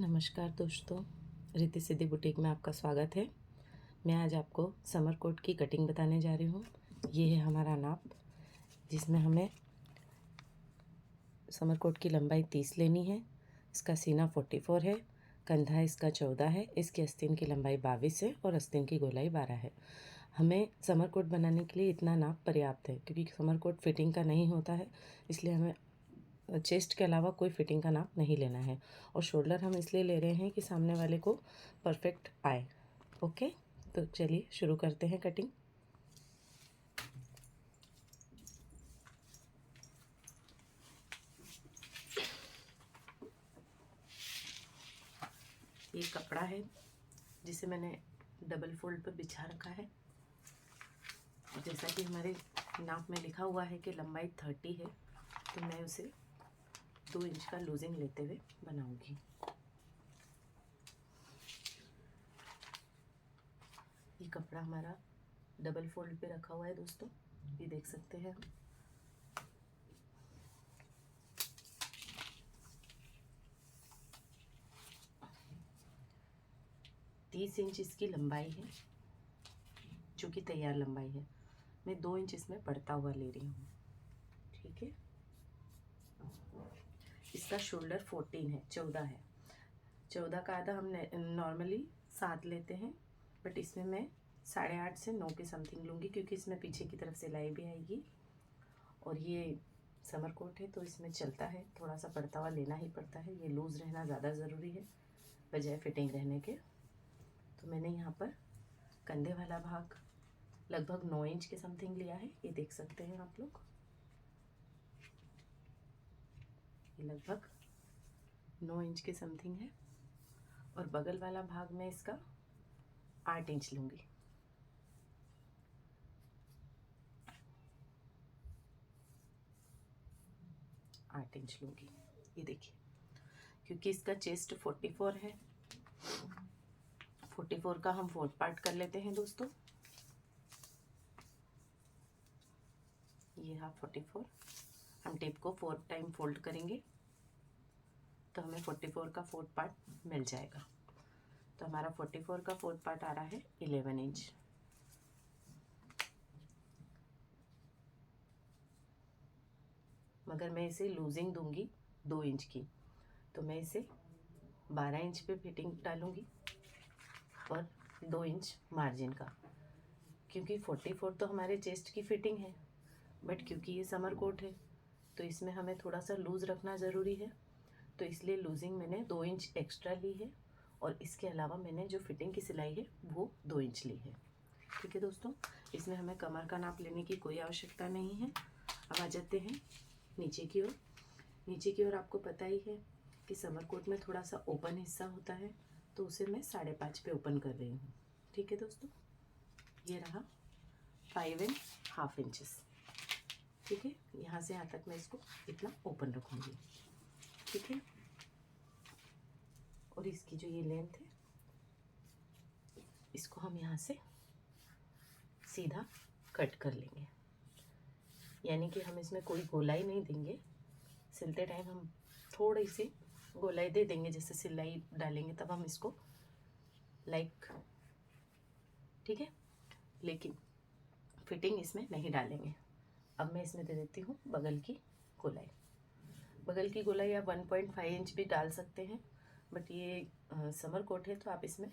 नमस्कार दोस्तों, रिद्धि सिद्धि बुटीक में आपका स्वागत है। मैं आज आपको समर कोट की कटिंग बताने जा रही हूँ। ये है हमारा नाप, जिसमें हमें समर कोट की लंबाई 30 लेनी है। इसका सीना 44 है, कंधा इसका 14 है, इसकी आस्तीन की लंबाई 22 है और आस्तीन की गोलाई 12 है। हमें समर कोट बनाने के लिए इतना नाप पर्याप्त है, क्योंकि समर कोट फिटिंग का नहीं होता है, इसलिए हमें चेस्ट के अलावा कोई फिटिंग का नाप नहीं लेना है। और शोल्डर हम इसलिए ले रहे हैं कि सामने वाले को परफेक्ट आए। ओके, तो चलिए शुरू करते हैं कटिंग। ये कपड़ा है जिसे मैंने डबल फोल्ड पर बिछा रखा है। और जैसा कि हमारे नाप में लिखा हुआ है कि लंबाई 30 है, तो मैं उसे 2 इंच का लूजिंग लेते हुए बनाऊंगी। ये कपड़ा हमारा डबल फोल्ड पे रखा हुआ है दोस्तों, ये देख सकते हैं हम। तीस इंच इसकी लंबाई है, जो कि तैयार लंबाई है। मैं 2 इंच इसमें बढ़ता हुआ ले रही हूँ, ठीक है। इसका शोल्डर 14 है, 14 है। 14 का आधा हम नॉर्मली 7 लेते हैं, बट इसमें मैं 8.5 से 9 के समथिंग लूँगी, क्योंकि इसमें पीछे की तरफ सिलाई भी आएगी। और ये समर कोट है तो इसमें चलता है, थोड़ा सा बढ़ता हुआ लेना ही पड़ता है। ये लूज़ रहना ज़्यादा ज़रूरी है बजाय फिटिंग रहने के। तो मैंने यहाँ पर कंधे वाला भाग लगभग 9 इंच के समथिंग लिया है, ये देख सकते हैं आप लोग। ये लगभग 9 इंच के समथिंग है। और बगल वाला भाग में इसका 8 इंच लूँगी। 8 इंच लूँगी, ये देखिए। क्योंकि इसका चेस्ट 44 है, 44 का हम 4 पार्ट कर लेते हैं दोस्तों। ये रहा 44। हम टेप को 4 टाइम फोल्ड करेंगे तो हमें 44 का 4 पार्ट मिल जाएगा। तो हमारा 44 का 4 पार्ट आ रहा है 11 इंच। मगर मैं इसे लूजिंग दूंगी 2 इंच की, तो मैं इसे 12 इंच पे फिटिंग डालूंगी और 2 इंच मार्जिन का। क्योंकि 44 तो हमारे चेस्ट की फिटिंग है, बट क्योंकि ये समर कोट है तो इसमें हमें थोड़ा सा लूज़ रखना ज़रूरी है, तो इसलिए लूजिंग मैंने 2 इंच एक्स्ट्रा ली है। और इसके अलावा मैंने जो फिटिंग की सिलाई है वो 2 इंच ली है, ठीक है दोस्तों। इसमें हमें कमर का नाप लेने की कोई आवश्यकता नहीं है। अब आ जाते हैं नीचे की ओर। नीचे की ओर आपको पता ही है कि समर कोट में थोड़ा सा ओपन हिस्सा होता है, तो उसे मैं 5.5 पे ओपन कर रही हूँ, ठीक है दोस्तों। ये रहा 5.5 इंचेस, ठीक है। यहाँ से यहाँ तक मैं इसको इतना ओपन रखूँगी, ठीक है। और इसकी जो ये लेंथ है, इसको हम यहाँ से सीधा कट कर लेंगे। यानी कि हम इसमें कोई गोलाई नहीं देंगे। सिलते टाइम हम थोड़ी सी गोलाई दे देंगे, जैसे सिलाई डालेंगे तब हम इसको ठीक है, लेकिन फिटिंग इसमें नहीं डालेंगे। अब मैं इसमें दे देती हूँ बगल की गोलाई। बगल की गोलाई आप 1.5 इंच भी डाल सकते हैं, बट ये समर कोट है तो आप इसमें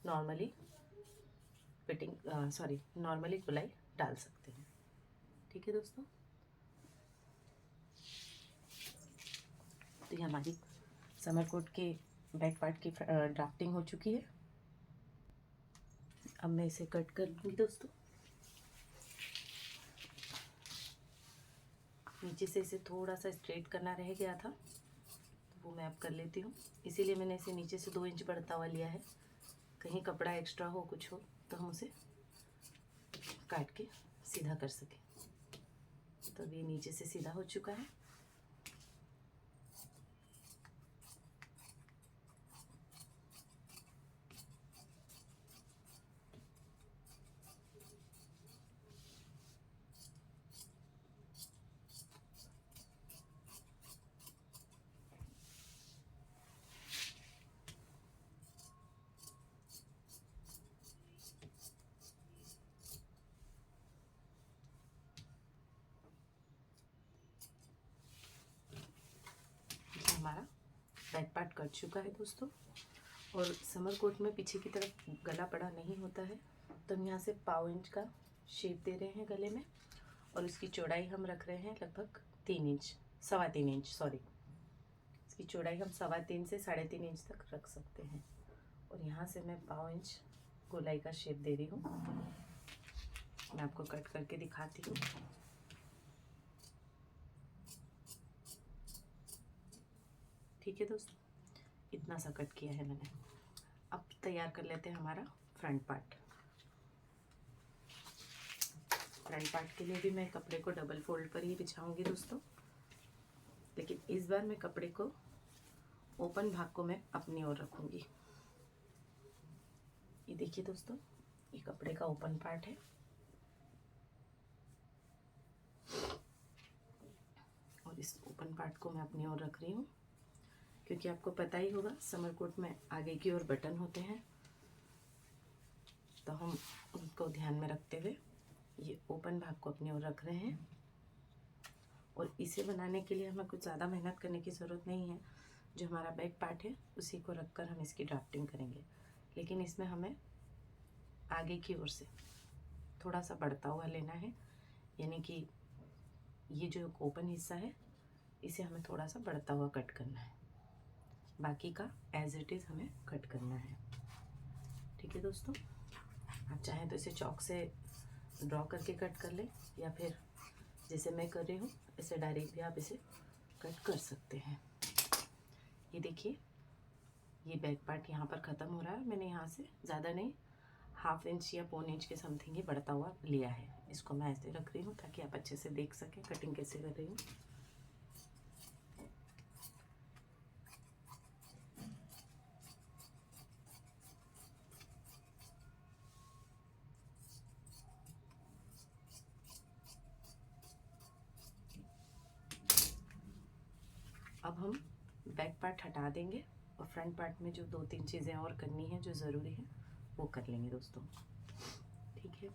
नॉर्मली नॉर्मली गोलाई डाल सकते हैं, ठीक है दोस्तों। तो ये हमारी समर कोट के बैक पार्ट की ड्राफ्टिंग हो चुकी है। अब मैं इसे कट कर लूँगी दोस्तों। नीचे से इसे थोड़ा सा स्ट्रेट करना रह गया था, तो वो मैं अब कर लेती हूँ। इसीलिए मैंने इसे नीचे से 2 इंच बढ़ता हुआ लिया है। कहीं कपड़ा एक्स्ट्रा हो, कुछ हो, तो हम उसे काट के सीधा कर सकें। तो अब ये नीचे से सीधा हो चुका है। बैक पार्ट कट चुका है दोस्तों। और समर कोट में पीछे की तरफ गला बड़ा नहीं होता है, तो हम यहाँ से 1/4 इंच का शेप दे रहे हैं गले में। और उसकी चौड़ाई हम रख रहे हैं लगभग 3 इंच, 3.25 इंच, सॉरी। इसकी चौड़ाई हम 3.25 से 3.5 इंच तक रख सकते हैं। और यहाँ से मैं 1/4 इंच गोलाई का शेप दे रही हूँ। मैं आपको कट करके दिखाती हूँ। ठीक है दोस्तों, इतना सा कट किया है मैंने। अब तैयार कर लेते हैं हमारा फ्रंट पार्ट। फ्रंट पार्ट के लिए भी मैं कपड़े को डबल फोल्ड पर ही बिछाऊंगी दोस्तों, लेकिन इस बार मैं कपड़े को ओपन भाग को मैं अपनी ओर रखूंगी। ये देखिए दोस्तों, ये कपड़े का ओपन पार्ट है। और इस ओपन पार्ट को मैं अपनी ओर रख रही हूँ, क्योंकि आपको पता ही होगा समर कोट में आगे की ओर बटन होते हैं, तो हम उनको ध्यान में रखते हुए ये ओपन भाग को अपनी ओर रख रहे हैं। और इसे बनाने के लिए हमें कुछ ज़्यादा मेहनत करने की ज़रूरत नहीं है। जो हमारा बैक पार्ट है उसी को रखकर हम इसकी ड्राफ्टिंग करेंगे, लेकिन इसमें हमें आगे की ओर से थोड़ा सा बढ़ता हुआ लेना है। यानी कि ये जो ओपन हिस्सा है इसे हमें थोड़ा सा बढ़ता हुआ कट करना है, बाकी का एज इट इज़ हमें कट करना है। ठीक है दोस्तों, आप चाहें तो इसे चॉक से ड्रॉ करके कट कर लें, या फिर जैसे मैं कर रही हूँ ऐसे डायरेक्ट भी आप इसे कट कर सकते हैं। ये देखिए, ये बैक पार्ट यहाँ पर ख़त्म हो रहा है। मैंने यहाँ से ज़्यादा नहीं, 1/2 इंच या 1/4 इंच के समथिंग ही बढ़ता हुआ लिया है। इसको मैं ऐसे रख रही हूँ ताकि आप अच्छे से देख सकें कटिंग कैसे कर रही हूँ। अब हम बैक पार्ट हटा देंगे और फ्रंट पार्ट में जो 2-3 चीज़ें और करनी है जो ज़रूरी है वो कर लेंगे दोस्तों। ठीक है,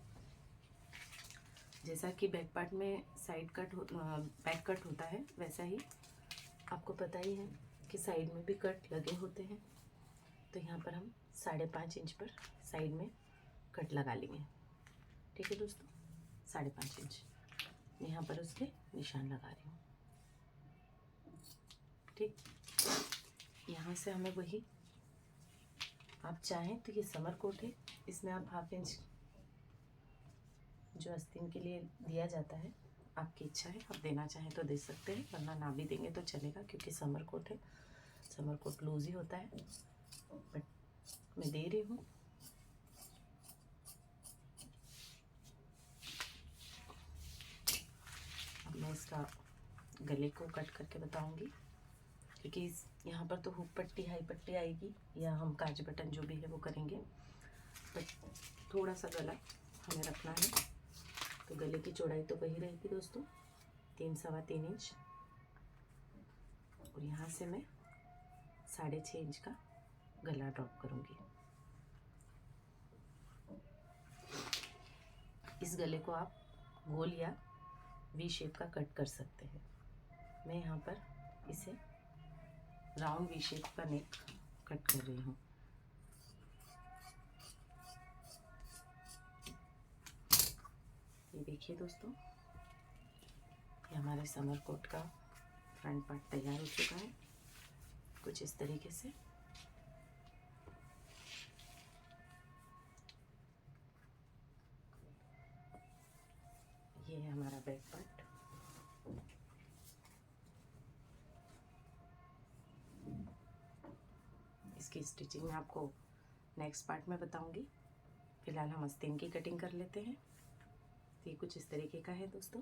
जैसा कि बैक पार्ट में साइड कट बैक कट होता है, वैसा ही आपको पता ही है कि साइड में भी कट लगे होते हैं। तो यहाँ पर हम 5.5 इंच पर साइड में कट लगा लेंगे। ठीक है दोस्तों, 5.5 इंच यहाँ पर उसके निशान लगा रही हूँ। ठीक, यहाँ से हमें वही, आप चाहें तो ये समर कोट है, इसमें आप 1/2 इंच जो आस्तीन के लिए दिया जाता है, आपकी इच्छा है, आप देना चाहें तो दे सकते हैं, वरना ना भी देंगे तो चलेगा, क्योंकि समर कोट है, समर कोट लूज ही होता है। बट मैं दे रही हूँ। अब मैं इसका गले को कट करके बताऊंगी, क्योंकि यहाँ पर तो हुक पट्टी, हाई पट्टी आएगी, या हम काज बटन जो भी है वो करेंगे, बट थोड़ा सा गला हमें रखना है। तो गले की चौड़ाई तो वही रहेगी दोस्तों, 3-3.25 इंच। और यहाँ से मैं 6.5 इंच का गला ड्रॉप करूँगी। इस गले को आप गोल या वी शेप का कट कर सकते हैं। मैं यहाँ पर इसे राउंड वी शेप का नेक कट कर रही हूँ। ये देखिए दोस्तों, ये हमारे समर कोट का फ्रंट पार्ट तैयार हो चुका है, कुछ इस तरीके से। ये है हमारा बैक पार्ट। इसकी स्टिचिंग मैं आपको नेक्स्ट पार्ट में बताऊंगी। फिलहाल हम आस्तीन की कटिंग कर लेते हैं। ये कुछ इस तरीके का है दोस्तों,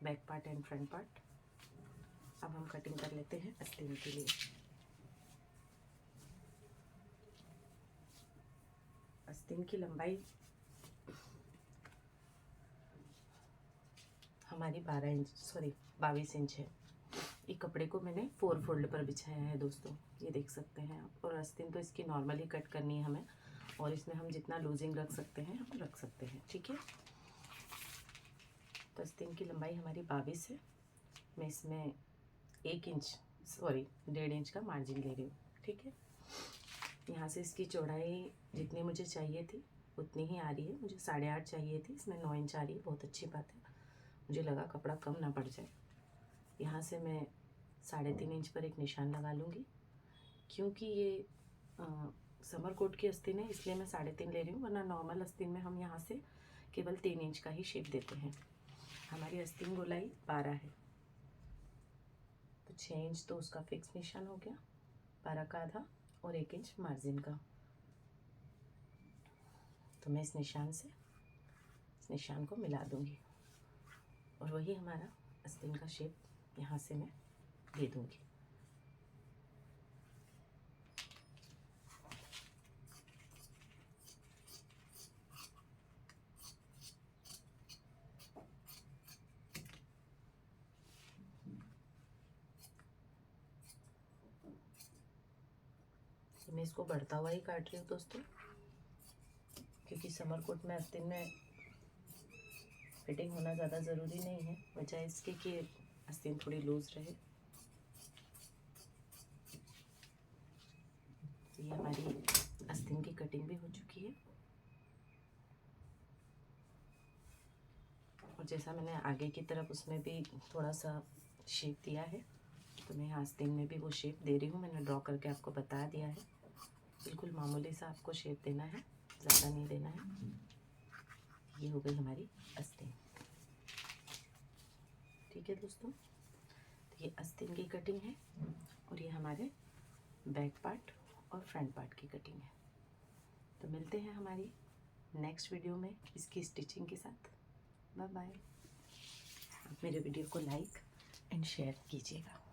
back part and front part. अब हम कटिंग कर लेते हैं आस्तीन के लिए। आस्तीन की लंबाई हमारी 22 इंच है। ये कपड़े को मैंने 4 फोल्ड पर बिछाया है दोस्तों, ये देख सकते हैं आप। और आस्तीन तो इसकी नॉर्मली कट करनी है हमें, और इसमें हम जितना लूजिंग रख सकते हैं हम रख सकते हैं। ठीक है, तो आस्तीन की लंबाई हमारी 22 है। मैं इसमें 1 इंच सॉरी 1.5 इंच का मार्जिन ले रही हूँ। ठीक है, यहाँ से इसकी चौड़ाई जितनी मुझे चाहिए थी उतनी ही आ रही है। मुझे 8.5 चाहिए थी, इसमें 9 इंच आ रही है। बहुत अच्छी बात है, मुझे लगा कपड़ा कम ना पड़ जाए। यहाँ से मैं 3.5 इंच पर एक निशान लगा लूँगी। क्योंकि ये समर कोट की आस्तीन है इसलिए मैं 3.5 ले रही हूँ, वरना नॉर्मल आस्तीन में हम यहाँ से केवल 3 इंच का ही शेप देते हैं। हमारी आस्तीन गोलाई 12 है, तो 6 इंच तो उसका फिक्स निशान हो गया, 12 का आधा और 1 इंच मार्जिन का। तो मैं इस निशान को मिला दूँगी और वही हमारा आस्तीन का शेप यहाँ से मैं दे दूँगी। तो मैं इसको बढ़ता हुआ ही काट रही हूँ दोस्तों, क्योंकि समर कोट में आस्तीन में फिटिंग होना ज़्यादा ज़रूरी नहीं है, वजह इसके कि आस्तीन थोड़ी लूज़ रहे। तो ये हमारी आस्तीन की कटिंग भी हो चुकी है, और जैसा मैंने आगे की तरफ उसमें भी थोड़ा सा शेप दिया है, तो मैं आस्तीन में भी वो शेप दे रही हूँ। मैंने ड्रॉ करके आपको बता दिया है, बिल्कुल मामूली सा आपको शेप देना है, ज़्यादा नहीं देना है। ये हो गई हमारी आस्तीन। ठीक है दोस्तों, तो ये आस्तीन की कटिंग है और ये हमारे बैक पार्ट और फ्रंट पार्ट की कटिंग है। तो मिलते हैं हमारी नेक्स्ट वीडियो में इसकी स्टिचिंग के साथ। Bye bye. आप मेरे वीडियो को लाइक एंड शेयर कीजिएगा।